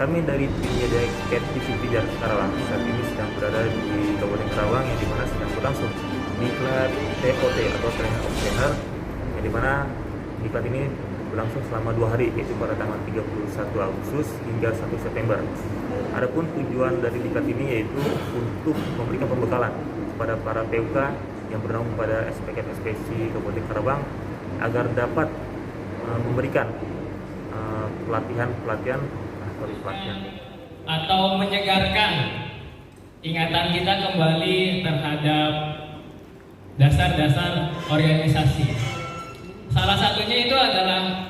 Kami dari tim media Cat TV Jakarta Karawang saat ini sedang berada di Kabupaten Karawang yang dimana sedang berlangsung diklat TOT atau Trainer of Trainer, yang dimana diklat ini berlangsung selama 2 hari, yaitu pada tanggal 31 Agustus hingga 1 September. Adapun tujuan dari diklat ini yaitu untuk memberikan pembekalan kepada para PUK yang bernaung pada SPK-SPC Kabupaten Karawang agar dapat memberikan pelatihan atau menyegarkan ingatan kita kembali terhadap dasar-dasar organisasi. Salah satunya itu adalah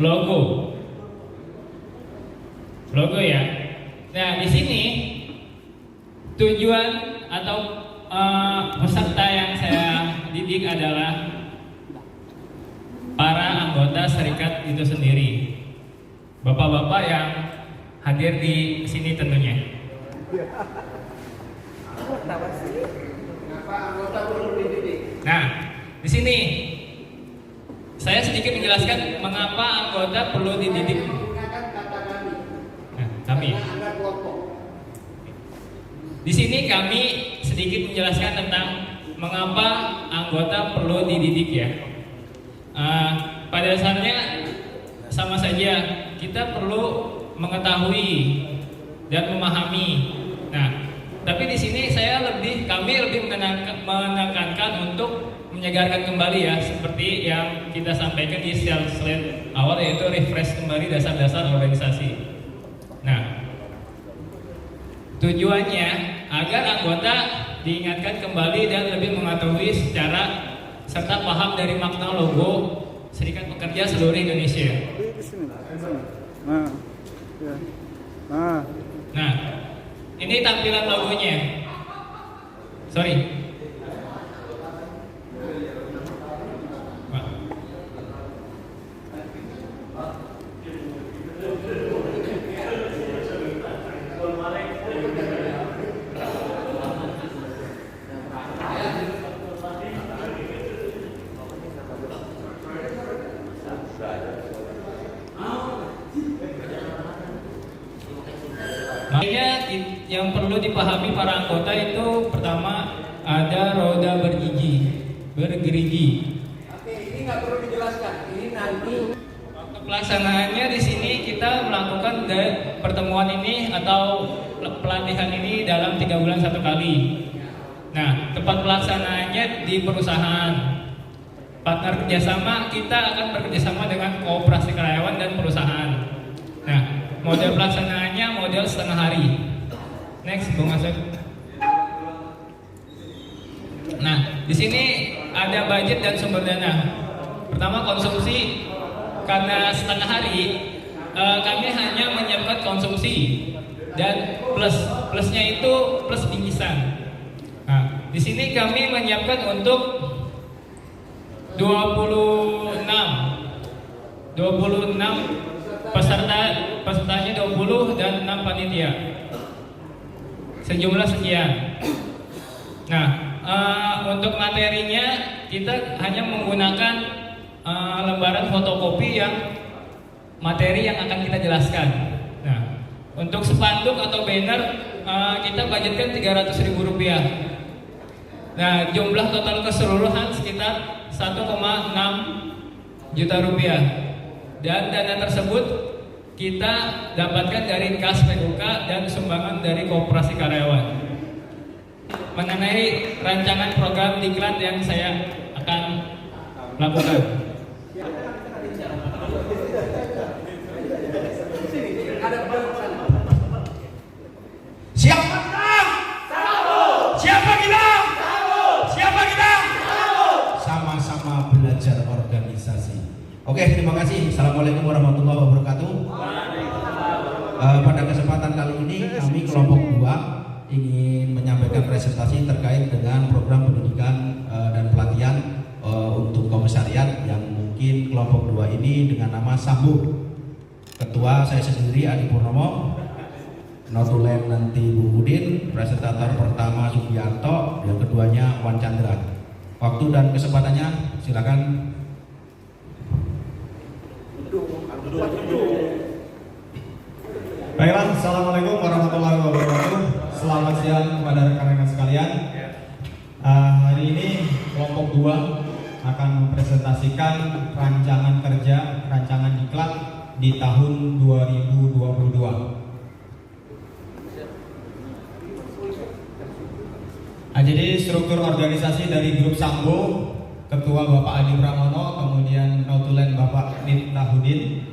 logo ya. Nah, di sini tujuan atau peserta yang saya didik adalah para anggota serikat itu sendiri, bapak-bapak yang hadir di sini tentunya. Nah, di sini saya sedikit menjelaskan mengapa anggota perlu dididik. Nah, kami. Di sini kami sedikit menjelaskan tentang mengapa anggota perlu dididik ya. Pada dasarnya sama saja, kita perlu mengetahui dan memahami. Nah, tapi di sini kami lebih menekankan untuk menyegarkan kembali ya, seperti yang kita sampaikan di slide awal, yaitu refresh kembali dasar-dasar organisasi. Nah, tujuannya agar anggota diingatkan kembali dan lebih mengetahui secara serta paham dari makna logo Serikat Pekerja seluruh Indonesia. Nah, ini tampilan logonya. Sorry. Makanya yang perlu dipahami para anggota itu pertama ada roda bergerigi. Oke, ini nggak perlu dijelaskan. Ini nanti. Untuk pelaksanaannya di sini kita melakukan pertemuan ini atau pelatihan ini dalam 3 bulan 1 kali. Nah, tempat pelaksanaannya di perusahaan. Partner kerjasama kita akan bekerjasama dengan koperasi karyawan dan perusahaan. Nah, model pelaksanaannya model setengah hari. Next, Bung Asep. Nah, di sini ada budget dan sumber dana. Pertama, konsumsi. Karena setengah hari, kami hanya menyiapkan konsumsi dan plusnya itu plus bingkisan. Nah, di sini kami menyiapkan untuk 26 pesertanya 20 dan 6 panitia, sejumlah sekian. Nah, untuk materinya kita hanya menggunakan lembaran fotokopi yang materi yang akan kita jelaskan. Nah, untuk spanduk atau banner kita budgetkan Rp300.000. Nah, jumlah total keseluruhan sekitar 1,6 juta rupiah. Dan dana tersebut kita dapatkan dari kas PUK dan sumbangan dari koperasi karyawan. Mengenai rancangan program diklat yang saya akan lakukan. Siapa kita? Siapa kita? Siapa kita? Sama-sama belajar organisasi. Oke, terima kasih. Assalamualaikum warahmatullahi wabarakatuh. Pada kesempatan kali ini kami kelompok 2 ingin menyampaikan presentasi terkait dengan program pendidikan dan pelatihan untuk komisariat yang mungkin kelompok 2 ini dengan nama Sambung. Ketua saya sendiri Adi Purnomo, notulen nanti Bu Udin, presentator pertama Sugianto, yang keduanya Wan Chandra. Waktu dan kesempatannya silakan. Baiklah, Assalamualaikum warahmatullahi wabarakatuh. Selamat siang kepada rekan-rekan sekalian. Hari ini kelompok 2 akan mempresentasikan rancangan kerja, rancangan diklat di tahun 2022. Jadi struktur organisasi dari grup Sambo, Ketua Bapak Adi Pramono, kemudian Notulen Bapak Nid Tahudin,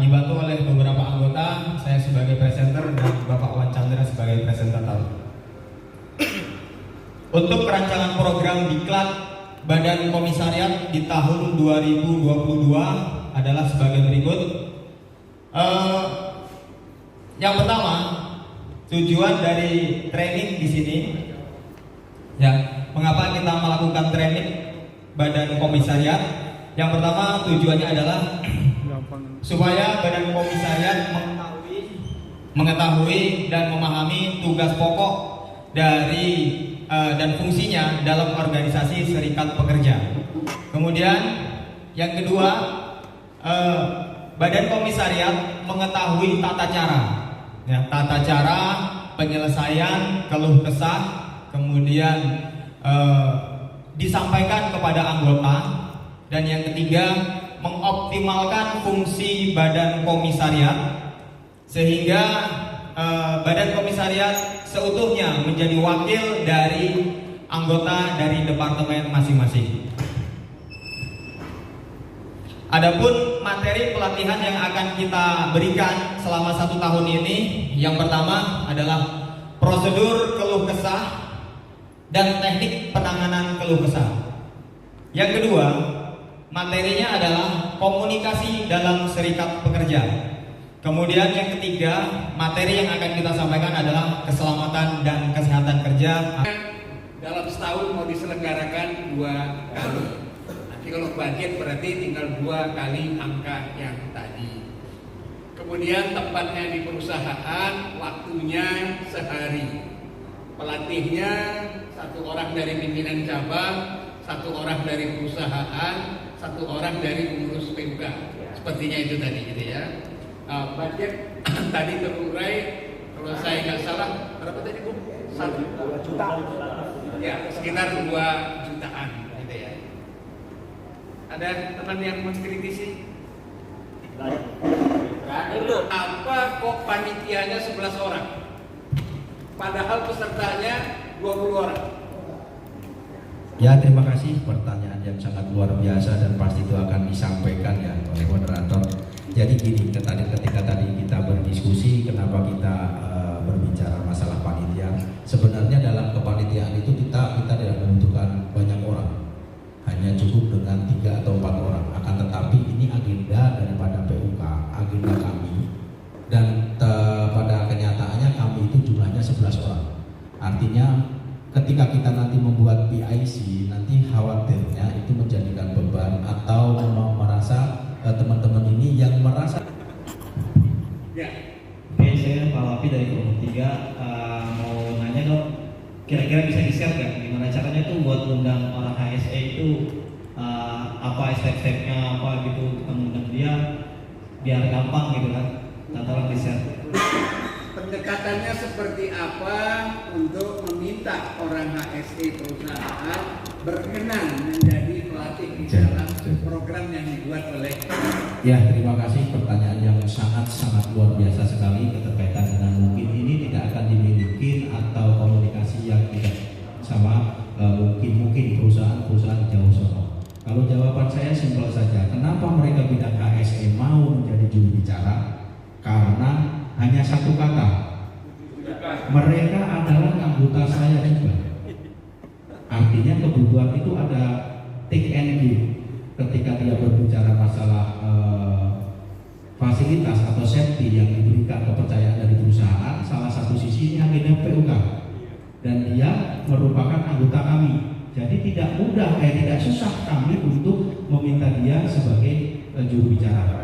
dibantu oleh beberapa anggota, saya sebagai presenter dan Bapak Wan Chandra sebagai presentator. Untuk perancangan program diklat Badan Komisariat di tahun 2022 adalah sebagai berikut. Yang pertama, tujuan dari training di sini, ya, mengapa kita melakukan training Badan Komisariat? Yang pertama tujuannya adalah supaya Badan Komisariat mengetahui dan memahami tugas pokok dari dan fungsinya dalam organisasi serikat pekerja. Kemudian yang kedua, Badan Komisariat mengetahui tata cara, ya, tata cara penyelesaian keluh kesah, kemudian disampaikan kepada anggota, dan yang ketiga, mengoptimalkan fungsi Badan Komisariat sehingga Badan Komisariat seutuhnya menjadi wakil dari anggota dari departemen masing-masing. Adapun materi pelatihan yang akan kita berikan selama 1 tahun ini, yang pertama adalah prosedur keluh kesah dan teknik penanganan keluh kesah. Yang kedua, materinya adalah komunikasi dalam serikat pekerja. Kemudian yang ketiga, materi yang akan kita sampaikan adalah keselamatan dan kesehatan kerja. Dalam setahun mau diselenggarakan 2 kali. Nanti kalau budget berarti tinggal 2 kali angka yang tadi. Kemudian tempatnya di perusahaan, waktunya sehari. Pelatihnya 1 orang dari pimpinan cabang, 1 orang dari perusahaan, 1 orang dari pengurus PUK. Sepertinya itu tadi gitu ya. Budget tadi terurai, kalau saya nggak salah berapa tadi Bu? 1 juta. Ya, sekitar 2 jutaan gitu ya. Ada teman yang mengkritisi? Apa kok panitianya 11 orang? Padahal pesertanya 20 orang. Ya, terima kasih, pertanyaan yang sangat luar biasa dan pasti itu akan disampaikan ya oleh moderator. Jadi gini, ketika tadi kita berdiskusi kenapa kita berbicara masalah panitia. Sebenarnya dalam kepanitiaan itu kita tidak membutuhkan banyak orang, hanya cukup dengan 3 atau 4 orang. Akan tetapi ini agenda daripada PUK, agenda kami, dan pada kenyataannya kami itu jumlahnya 11 orang. Artinya ketika kita nanti membuat PIC, nanti khawatirnya itu menjadikan beban atau merasa teman-teman ini yang merasa. Ya. Oke, saya Pak Wapi dari kelompok 3 mau nanya dong, kira-kira bisa di-share nggak gimana caranya tuh buat undang orang HSE itu, apa step-stepnya apa gitu, kita undang dia biar gampang gitu kan, tolong di-share. Pendekatannya seperti apa untuk meminta orang HSE perusahaan berkenan menjadi pelatih di dalam program yang dibuat oleh. Ya, terima kasih, pertanyaan yang sangat luar biasa sekali keterkaitan dengan mungkin ini tidak akan dimiliki atau komunikasi yang tidak sama mungkin perusahaan jauh sono. Kalau jawaban saya simpel saja, kenapa mereka bidang HSE mau menjadi juru bicara? Karena hanya 1 kata, mereka adalah anggota saya juga. Artinya kebutuhan itu ada take and give. Ketika dia berbicara masalah fasilitas atau safety yang diberikan kepercayaan dari perusahaan, salah satu sisinya agenda PUK, dan dia merupakan anggota kami. Jadi tidak mudah, tidak susah kami untuk meminta dia sebagai juru bicara.